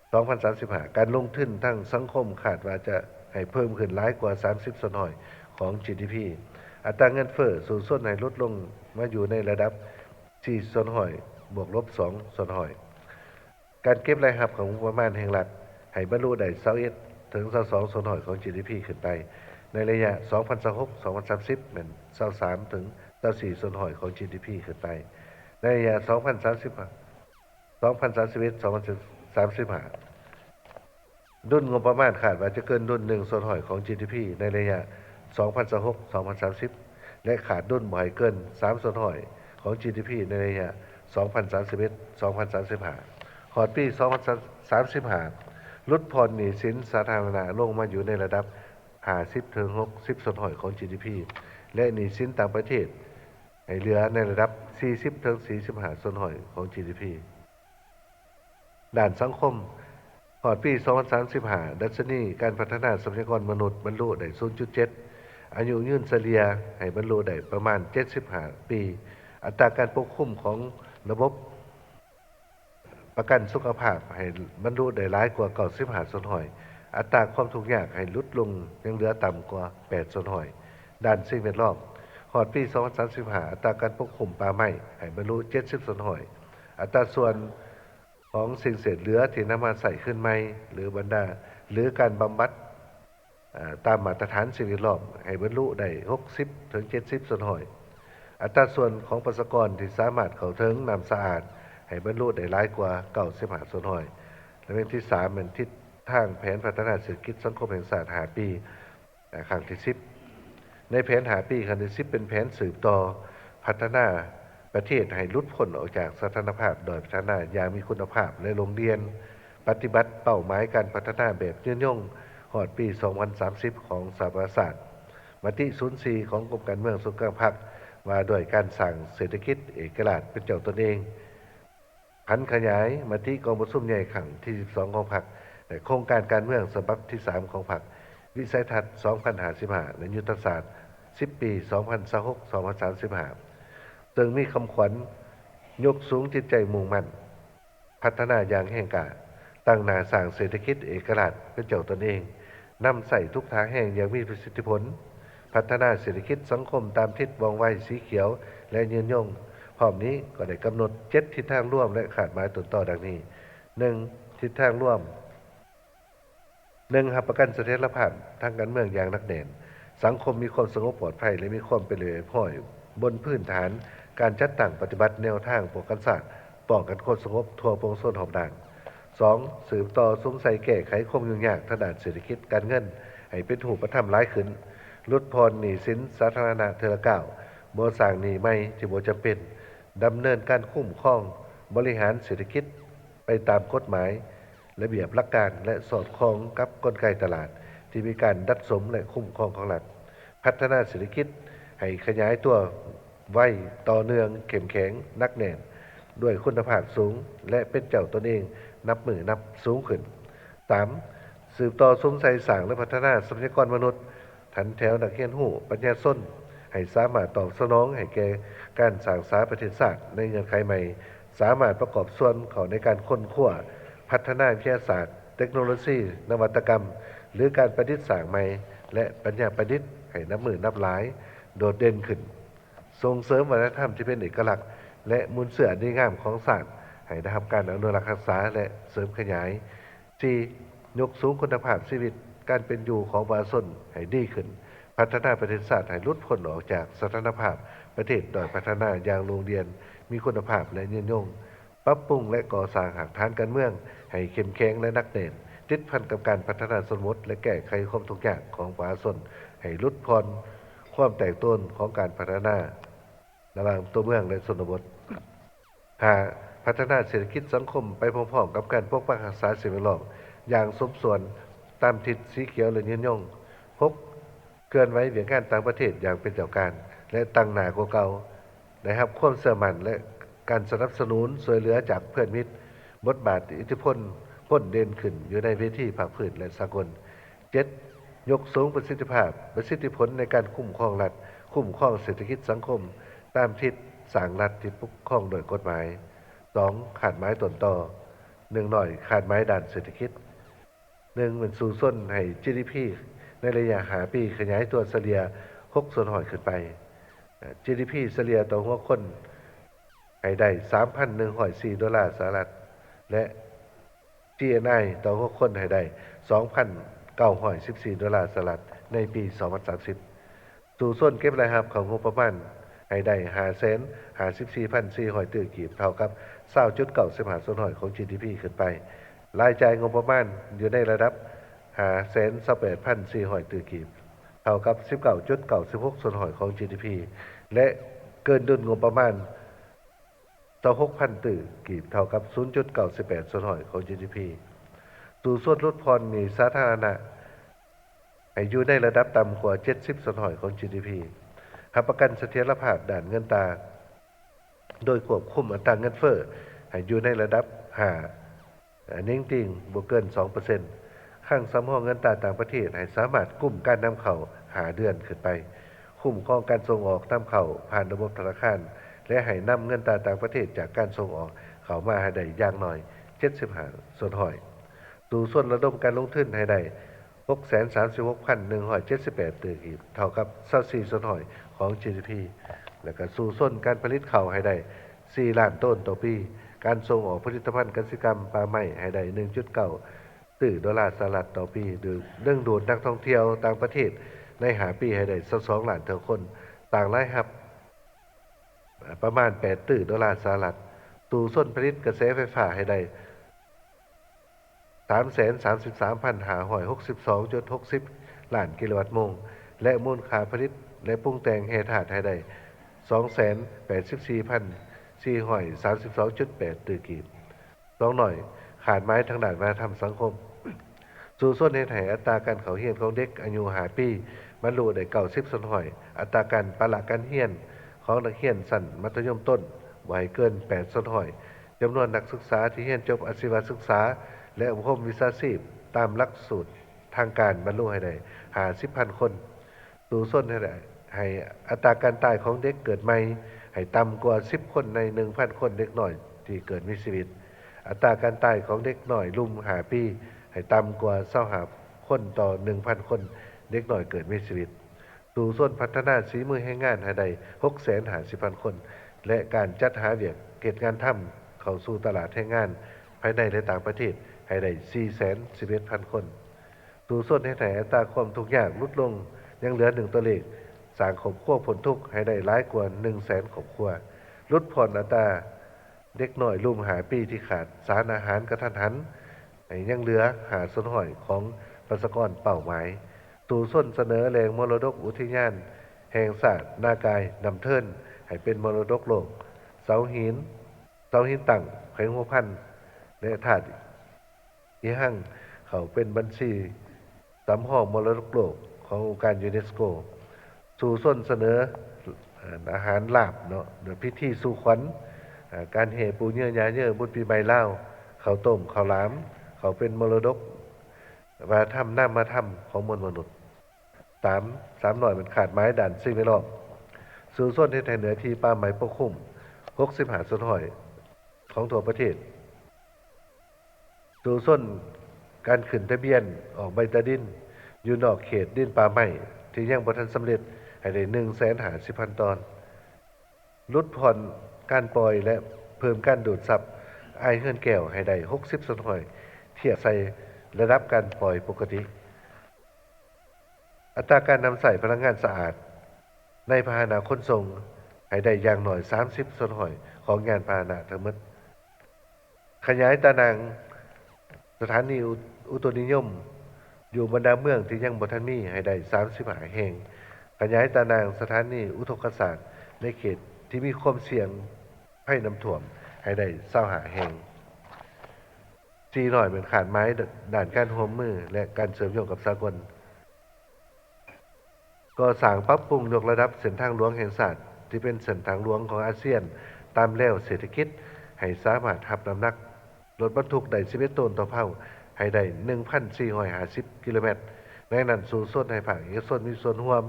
2035 การลงทุนทั้งสังคมคาดว่าจะให้เพิ่มขึ้นหลายกว่า30ส่วนห้อยของ GDP อัตราเงินเฟ้อสูงสุดให้ลดลงมาอยู่ในระดับ4ส่วนห้อยบวกลบ2ส่วนห้อยการเก็บรายรับของงบประมาณแห่งรัฐให้บรรลุได้21ถึง22ส่วนห้อยของ GDP ขึ้นไปในระยะ 2026-2030 เป็น23ถึง24ส่วนห้อยของ GDP ขึ้นไปในระยะ 2035 ดุลงบประมาณคาดว่าจะเกินดุล1ส่วนห้อยของ GDP ในระยะ 2026-2030 และขาดดุลบ่ให้เกิน3ส่วนห้อยของ GDP ในระยะ 2031-2035 ฮอดปี 2035 ลดผ่อนหนี้สินสาธารณะลงมาอยู่ในระดับ 50-60 ส่วนห้อยของ GDP และหนี้สินต่างประเทศให้เหลือในระดับ 40-45 ส่วนห้อยของ GDP ด้านสังคมฮอดปี 2035 ดัชนีการพัฒนาทรัพยากรมนุษย์บรรลุได้ 0.7 อายุยืนเฉลี่ยให้บรรลุได้ประมาณ 75 ปี อัตราการปกคลุมของระบบประกันสุขภาพให้บรรลุได้หลายกว่า95ส่วนห้อย อัตราความทุกข์ยากให้ลดลงยังเหลือต่ำกว่า8ส่วนห้อย ด้านสิ่งแวดล้อมฮอดปี 2035 อัตราการปกคลุมป่าไม้ให้บรรลุ70ส่วนห้อย อัตราส่วนของสิ่งเศษเหลือที่นำมาใส่ขึ้นใหม่หรือการบำบัดตามมาตรฐานสิ่งแวดล้อมให้บรรลุได้ 60-70 ส่วนห้อย อัตราส่วนของประชากรที่สามารถเข้าถึงน้ำสะอาดให้บรรลุได้หลายกว่า95ส่วนห้อย และเป็นที่3เป็นทิศทางแผนพัฒนาเศรษฐกิจสังคมแห่งชาติ5ปีครั้งที่10ในแผน5ปีครั้งที่10เป็นแผนสืบต่อพัฒนาประเทศให้หลุดพ้นออกจากสถานภาพด้อยพัฒนาอย่างมีคุณภาพในโรงเรียนปฏิบัติเป้าหมายการพัฒนาแบบยืนยงฮอดปี 2030 ของสหประชาชาติมติ 04 ของกรมการเมืองสุขภาพว่าด้วยการสร้างเศรษฐกิจเอกราชเป็นเจ้าตนเองพันขยายมติกองประชุมใหญ่ครั้งที่ 12 ของพรรคและโครงการการเมืองฉบับที่ 3 ของพรรควิสัยทัศน์ 2055 และยุทธศาสตร์ 10 ปี 2026-2035 ซึ่งมีคำขวัญยกสูงจิตใจมุ่งมั่นพัฒนาอย่างแห่งกล้าตั้งหน้าสร้างเศรษฐกิจเอกราชเป็นเจ้าตนเองนำใส่ทุกทางแห่งอย่างมีประสิทธิผลพัฒนาเศรษฐกิจสังคมตามทิศวงไวสีเขียวและยืนยงพร้อมนี้ก็ได้กำหนด7ทิศทางร่วมและขาดหมายต้นต่อดังนี้ 1. ทิศทางร่วม 1. รับประกันเสถียรภาพทางการเมืองอย่างหนักแน่นสังคมมีความสงบปลอดภัยและมีความเป็นเรียบร้อยบนพื้นฐานการจัดตั้งปฏิบัติแนวทางป้องกันศาสตร์ป้องกันความสงบทั่วปวงชนหอบด่าน 2. สืบต่อสงสัยแก้ไขความยุ่งยากทางด้านเศรษฐกิจการเงินให้เป็นรูปธรรมหลายขึ้นลดผ่อนหนี้สินสาธารณะเทื่อละก้าวบ่สร้างหนี้ใหม่ที่บ่จำเป็นดำเนินการคุ้มครองบริหารเศรษฐกิจไปตามกฎหมายระเบียบหลักการและสอดคล้องกับกลไกตลาดที่มีการดัดสมและคุ้มครองของรัฐพัฒนาเศรษฐกิจให้ขยายตัวไวต่อเนื่องเข้มแข็งนักแน่นด้วยคุณภาพสูงและเป็นเจ้าตนเองนับมือนับสูงขึ้น 3. สืบต่อสมใส่สร้างและพัฒนาทรัพยากรมนุษย์ทันแถวนักเรียนหูปัญญาส้นให้สามารถตอบสนองให้แก่การสร้างสรรค์ประเทศชาติในเงื่อนไขใหม่สามารถประกอบส่วนเขาในการค้นคว้าพัฒนาวิทยาศาสตร์เทคโนโลยีนวัตกรรมหรือการประดิษฐ์สร้างใหม่และปัญญาประดิษฐ์ให้นับมือนับหลายโดดเด่นขึ้นส่งเสริมวัฒนธรรมที่เป็นเอกลักษณ์และมูลเสื่อดีงามของศาสตร์ให้ได้รับการอนุรักษ์รักษาและเสริมขยาย 4. ยกสูงคุณภาพชีวิตการเป็นอยู่ของประชาชนให้ดีขึ้นพัฒนาประเทศชาติให้หลุดพ้นออกจากสถานภาพประเทศด้อยพัฒนาอย่างโรงเรียนมีคุณภาพและยืนยงปรับปรุงและก่อสร้างหากฐานการเมืองให้เข้มแข็งและนักแน่นติดพันกับการพัฒนาสมมติและแก้ไขความทุกข์ยากของประชาชนให้ลดผ่อนความแตกต่างของการพัฒนาระหว่างตัวเมืองและชนบท 5. พัฒนาเศรษฐกิจสังคมไปพร้อมๆกับการปกปักรักษาสิ่งแวดล้อมอย่างสมส่วนตามทิศสีเขียวและยืนยง 6. เคลื่อนไหวเวียงงานต่างประเทศอย่างเป็นเจ้าการและตั้งหน้ากว่าเก่าได้รับความเชื่อมั่นและการสนับสนุนช่วยเหลือจากเพื่อนมิตรบทบาทอิทธิพลพ้นเด่นขึ้นอยู่ในเวทีภาคพื้นและสากล 7. ยกสูงประสิทธิภาพประสิทธิผลในการคุ้มครองรัฐคุ้มครองเศรษฐกิจสังคมตามทิศสร้างรัฐที่ปกครองโดยกฎหมาย 2. ขาดหมายต้นต่อ1หน่อยขาดหมายด้านเศรษฐกิจ1เป็นสู่ส้นให้ GDP ในระยะ5ปีขยายตัวเฉลี่ย6ส่วนห้อยขึ้นไป GDP เฉลี่ยต่อหัวคนให้ได้ 3,104 ดอลลาร์สหรัฐและ GNI ต่อหัวคนให้ได้ 2,914 ดอลลาร์สหรัฐในปี 2030 สู่ส้นเก็บรายรับของงบประมาณให้ได้ 554,400 ตื้อกีบเท่ากับ 20.95 ส่วนห้อยของ GDP ขึ้นไปรายจ่ายงบประมาณอยู่ในระดับ 528,400 ตื้อกีบ เท่ากับ 19.96 ส่วนหอยของ GDP และเกินดุลงบประมาณ 26,000 ตื้อกีบเท่ากับ 0.98 ส่วนหอยของ GDP สู่ส่วนลดพรหนี้สาธารณะให้อยู่ในระดับต่ำกว่า 70 ส่วนหอยของ GDP รับประกันเสถียรภาพด้านเงินตราโดยควบคุมอัตราเงินเฟ้อให้อยู่ในระดับ5นิ่งติ่งบ่เกิน 2% ข้างสำรองเงินตราต่างประเทศให้สามารถกุ้มการนำเข้า5เดือนขึ้นไปคุ้มครองการส่งออกนำเข้าผ่านระบบธนาคารและให้นำเงินตราต่างประเทศจากการส่งออกเข้ามาให้ได้อย่างน้อย75ส่วนหอยสู่ส่วนระดมการลงทุนให้ได้ 636,178 ตื้อกีบเท่ากับ24ส่วนหอยของ GDP และก็สู่ส่วนการผลิตข้าวให้ได้4ล้านต้นต่อปีการส่งออกผลิตภัณฑ์กสิกรรมปลาไม้ให้ได้ 1.9 ตื้อดอลลาร์สหรัฐต่อปีโดยเรื่องดูดนักท่องเที่ยวต่างประเทศใน5ปีให้ได้22ล้านเท่าคนต่างรายรับประมาณ8ตื้อดอลลาร์สหรัฐสู่ส่วนผลิตกระแสไฟฟ้าให้ได้ 333,562.60 ล้านกิโลวัตต์โมงและมูลค่าผลิตและปรุงแต่งแร่ธาตุให้ได้ 284,432.8 ตื้อกีบ2หน่อยขาดไม้ทางด้านวัฒนธรรมสังคมสู่ส่วนเฮ็ดให้อัตราการเข้าเรียนของเด็กอายุ5ปีบรรลุได้90ส่วนหอยอัตราการประละการเรียนของนักเรียนชั้นมัธยมต้นบ่ให้เกิน8ส่วนหอยจำนวนนักศึกษาที่เรียนจบอาชีวศึกษาและอบรมวิชาชีพตามหลักสูตรทางการบรรลุให้ได้50,000 คนสู่ส่วนให้อัตราการตายของเด็กเกิดใหม่ให้ต่ำกว่า10คนใน 1,000 คนเด็กน้อยที่เกิดมีชีวิตอัตราการตายของเด็กน้อยรุ่ม5ปีให้ต่ำกว่า25คนต่อ 1,000 คนเด็กน้อยเกิดมีชีวิตสู่ส่วนพัฒนาฝีมือแรงงานให้ได้ 650,000 คนและการจัดหาเวียกเกิดงานทำเข้าสู่ตลาดแรงงานภายในและต่างประเทศให้ได้ 411,000 คนสู่ส่วนให้อัตราความทุกข์ยากลดลงยังเหลือ1ตัวเลขสร้างครอบครัวพ้นทุกข์ให้ได้หลายกว่า 100,000 ครอบครัวลดผ่อนอัตราเด็กน้อยรุ่ม5ปีที่ขาดสารอาหารกระทันหันให้ยังเหลือ5ส่วนหอยของประชากรเป้าหมายสู่ส่วนเสนอแหล่งมรดกอุทยานแห่งชาตินากายนำเทินให้เป็นมรดกโลกเสาหินตั้งแขวงหัวพันและธาตุอีหั่งเขาเป็นบัญชีสำรองมรดกโลกขององค์การยูเนสโกสู่ส่วนเสนออาหารลาบเนาะพิธีสู่ขวัญการแห่ปูเยื่อยาเยื่อบุญปีใหม่ลาวข้าวต้มข้าวหลามเขาเป็นมรดกวัฒนธรรมนามธรรมของมวลมนุษย์3หน่อยมันขาดไม้ด่านสิ่งแวดล้อมสู่ส่วนที่ไทยเหนือที่ป่าไม้ปกคลุม65ส่วนหอยของทั่วประเทศสู่ส่วนการขึ้นทะเบียนออกใบตาดินอยู่นอกเขตดินป่าไม้ที่ยังบ่ทันสำเร็จให้ได้ 150,000 ตอนลดผ่อนการปล่อยและเพิ่มการดูดซับอ้ายเฮือนแก้วให้ได้60ส่วนหอยเทียบใส่ระดับการปล่อยปกติอัตราการนำใส่พลังงานสะอาดในพาหนะขนส่งให้ได้อย่างน้อย30ส่วนหอยของยานพาหนะทั้งหมดขยายตารางสถานีอุตุนิยมอยู่บรรดาเมืองที่ยังบ่ทันมีให้ได้35แห่งขยายตารางสถานีอุทกศาสตร์ในเขตที่มีความเสี่ยงภัยน้ำท่วมให้ได้25แห่ง4หน่อยเป็นขาดไม้ด้านการร่วมมือและการเสริมโยงกับสากลก็สร้างปรับปรุงยกระดับเส้นทางหลวงแห่งชาติที่เป็นเส้นทางหลวงของอาเซียนตามแนวเศรษฐกิจให้สามารถรับน้ำหนักรถบรรทุกได้11ตันต่อเผ่าให้ได้ 1,450 กิโลเมตรในนั้นสู่ส่วนให้ภาคเอกชนมีส่วนร่วม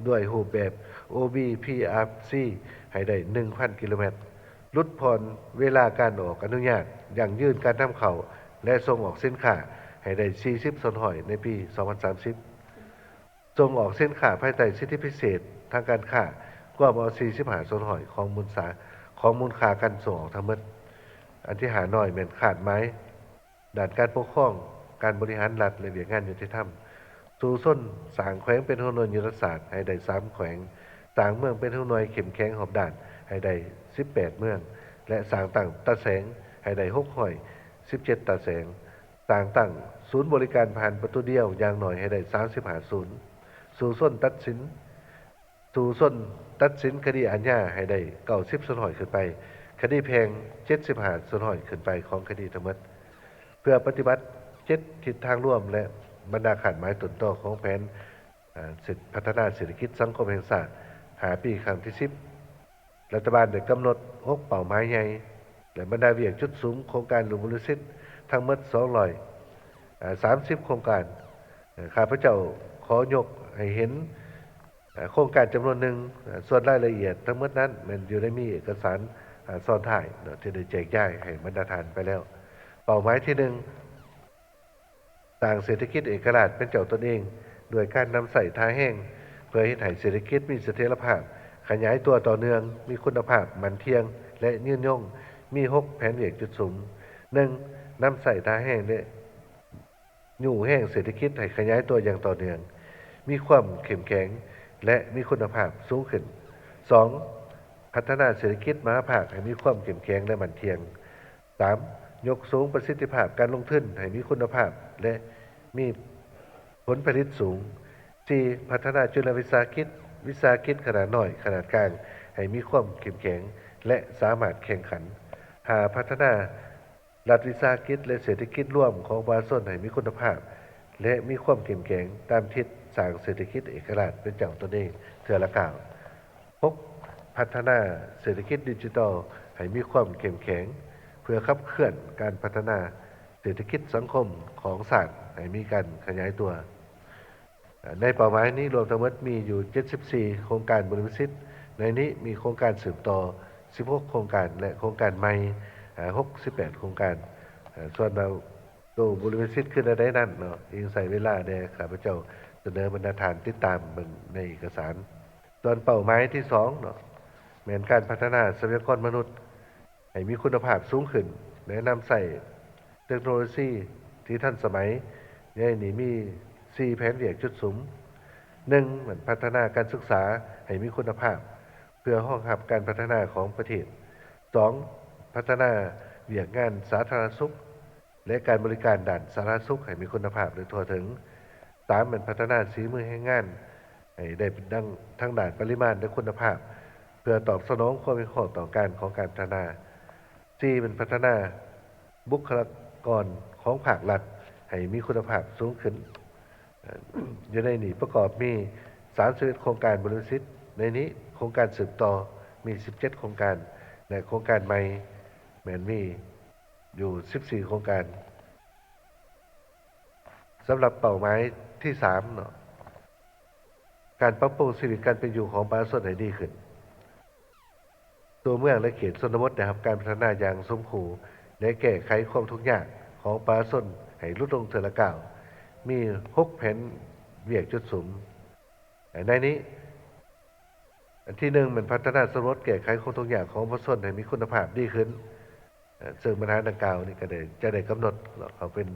ด้วยรูปแบบ OBPRC ให้ได้ 1,000 กิโลเมตรลดผ่อนเวลาการออกอนุญาตอย่างยืนการนำเข้าและส่งออกสินค้าให้ได้40ส่วนหอยในปี 2030ส่งออกสินค้าภายใต้สิทธิพิเศษทางการค้ากว่า45ส่วนหอยของมูลค่าการส่งออกทั้งหมดอันที่หาน้อยแม่นขาดไม้ด้านการปกครองการบริหารรัฐและเวียกงานยุติธรรมสู่ส้นสร้างแขวงเป็นหัวหน่วยยุทธศาสตร์ให้ได้3แขวงสร้างเมืองเป็นหัวหน่วยเข้มแข็งหอบด้านให้ได้18เมืองและสร้างตั้งตาแสงให้ได้6ห้อย17ตาแสงสร้างตั้งศูนย์บริการผ่านประตูเดียวอย่างน้อยให้ได้35ศูนย์ สู่ส้นตัดสินคดีอาญาให้ได้90 ส่วนห้อยขึ้นไปคดีแพง75 ส่วนห้อยขึ้นไปของคดีทั้งหมดเพื่อปฏิบัติ7ทิศทางร่วมและบรรดาขาดหมายต้นต่อของแผนพัฒนาเศรษฐกิจสังคมแห่งชาติ5 ปีครั้งที่ 10รัฐบาลได้กำหนด6เป้าหมายใหญ่และบรรดาเวียกจุดสูงโครงการหลวงบุรสิทธิ์ทั้งหมด230 โครงการข้าพเจ้าขอยกให้เห็นโครงการจำนวนหนึ่งส่วนรายละเอียดทั้งหมดนั้นมันอยู่ในมีเอกสารซ้อนท้ายที่ได้แจกจ่ายให้บรรดาทานไปแล้วเป้าหมายที่ 1สร้างเศรษฐกิจเอกราชเป็นเจ้าตนเองโดยการนำใส่ท่าแห้งเพื่อให้ไทยเศรษฐกิจมีเสถียรภาพขยายตัวต่อเนื่องมีคุณภาพมั่นเที่ยงและยืนยงมี6แผนเวียกจุดสูง 1. นำใส่ท่าแห้งและยู่แห้งเศรษฐกิจให้ขยายตัวอย่างต่อเนื่องมีความเข้มแข็งและมีคุณภาพสูงขึ้น 2. พัฒนาเศรษฐกิจมหาภาคให้มีความเข้มแข็งและมั่นเที่ยง 3. ยกสูงประสิทธิภาพการลงทุนให้มีคุณภาพและมีผลผลิตสูง 4. พัฒนาจุลวิสาหกิจขนาดน้อยขนาดกลางให้มีความเข้มแข็งและสามารถแข่งขัน 5. พัฒนารัฐวิสาหกิจและเศรษฐกิจร่วมของประชาชนให้มีคุณภาพและมีความเข้มแข็งตามทิศสร้างเศรษฐกิจเอกราชเป็นเจ้าตนเองเทื่อละก้าว 6. พัฒนาเศรษฐกิจดิจิทัลให้มีความเข้มแข็งเพื่อขับเคลื่อนการพัฒนาเศรษฐกิจสังคมของชาติให้มีการขยายตัวในเป้าหมายนี้รวมทั้งหมดมีอยู่74โครงการบริษัทในนี้มีโครงการสืบต่อ16โครงการและโครงการใหม่68โครงการส่วนเราตัวบริษัทขึ้นได้นั่นเนาะอิงใส่เวลาแด่ข้าพเจ้าเสนอบรรณาธิการติดตามเบิ่งในเอกสารส่วนเป้าหมายที่2เนาะแม่นการพัฒนาทรัพยากรมนุษย์ให้มีคุณภาพสูงขึ้นแนะนำใส่เทคโนโลยีที่ทันสมัยในนี้มี4แผนเวียกจุดสูง 1. เหมือนพัฒนาการศึกษาให้มีคุณภาพเพื่อรองรับการพัฒนาของประเทศ 2. พัฒนาเวียกงานสาธารณสุขและการบริการด้านสาธารณสุขให้มีคุณภาพโดยทั่วถึง 3. เป็นพัฒนาฝีมือแรงงานให้ได้ดังทั้งด้านปริมาณและคุณภาพเพื่อตอบสนองความเป็นข้อต้องการของการพัฒนา 4. เป็นพัฒนาบุคลากรของภาครัฐให้มีคุณภาพสูงขึ้นอยู่ในนี้ประกอบมี31โครงการบริษัทในนี้โครงการสืบต่อมี17โครงการและโครงการใหม่แม่นมีอยู่14โครงการสำหรับเป้าหมายที่3เนาะการปรับปรุงชีวิตการเป็นอยู่ของประชาชนให้ดีขึ้นตัวเมืองและเขตชนบทได้รับการพัฒนาอย่างสมบูรณ์และแก้ไขความทุกข์ยากของประชาชนให้ลดลงเทื่อละก้าวมี6แผนเวียกจุดสูงในนี้อันที่1มันพัฒนาชนบทแก้ไขความทุกข์ยากของประชาชนให้มีคุณภาพดีขึ้นซึ่งปัญหาดังกล่าวนี่ก็จะได้กำหนดเขาเป็น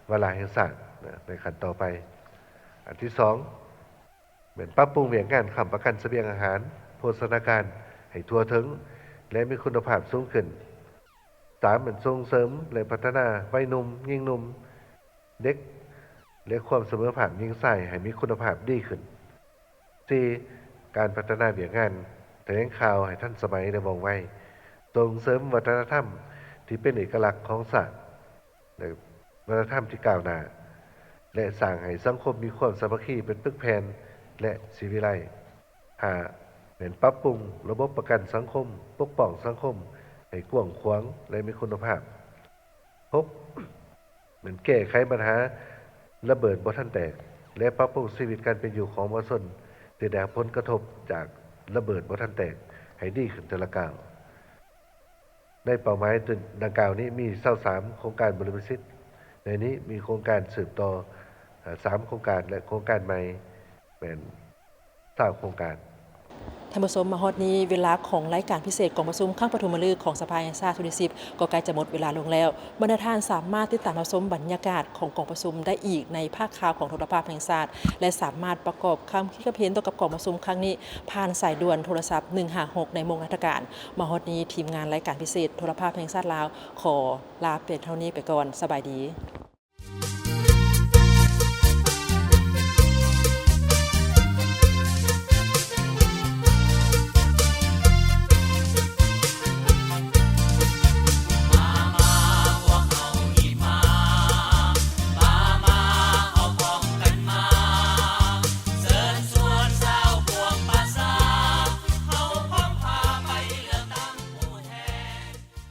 วาระแห่งชาติในขั้นต่อไปอันที่2เป็นปรับปรุงเวียกงานค้ำประกันเสบียงอาหารโภชนาการให้ทั่วถึงและมีคุณภาพสูงขึ้น 3. เป็นส่งเสริมและพัฒนาวัยหนุ่มหญิงหนุ่มเด็กและความเสมอภาคหญิงชายให้มีคุณภาพดีขึ้น 4. การพัฒนาเวียกงานแถลงข่าวให้ทันสมัยและว่องไวส่งเสริมวัฒนธรรมที่เป็นเอกลักษณ์ของชาติและวัฒนธรรมที่ก้าวหน้าและสร้างให้สังคมมีความสามัคคีเป็นปึกแผ่นและศิวิไล 5. เป็นปรับปรุงระบบประกันสังคมปกป้องสังคมให้กว้างขวางและมีคุณภาพ 6. เป็นแก้ไขปัญหาระเบิดบ่ทันแตกและปรับปรุงชีวิตการเป็นอยู่ของประชาชนที่ได้รับผลกระทบจากระเบิดบ่ทันแตกให้ดีขึ้นแต่ละก้าวในเป้าหมายดังกล่าวนี้มี23โครงการบริษัทในนี้มีโครงการสืบต่อ3โครงการและโครงการใหม่เป็น9โครงการ ท่านผู้ชมมาฮอดนี้เวลาของรายการพิเศษกองประชุมข้างปฐมฤกษ์ของสภาแห่งชาติสุริสิบก็ใกล้จะหมดเวลาลงแล้วบรรดาท่านสามารถติดตามรับชมบรรยากาศของกองประชุมได้อีกในภาคข่าวของโทรภาพแห่งชาติและสามารถประกอบคำคิดเห็นต่อกับกองประชุมครั้งนี้ผ่านสายด่วนโทรศัพท์156ในโมงราชการมาฮอดนี้ทีมงานรายการพิเศษโทรภาพแห่งชาติลาวขอลาเพียงเท่านี้ไปก่อนสบายดี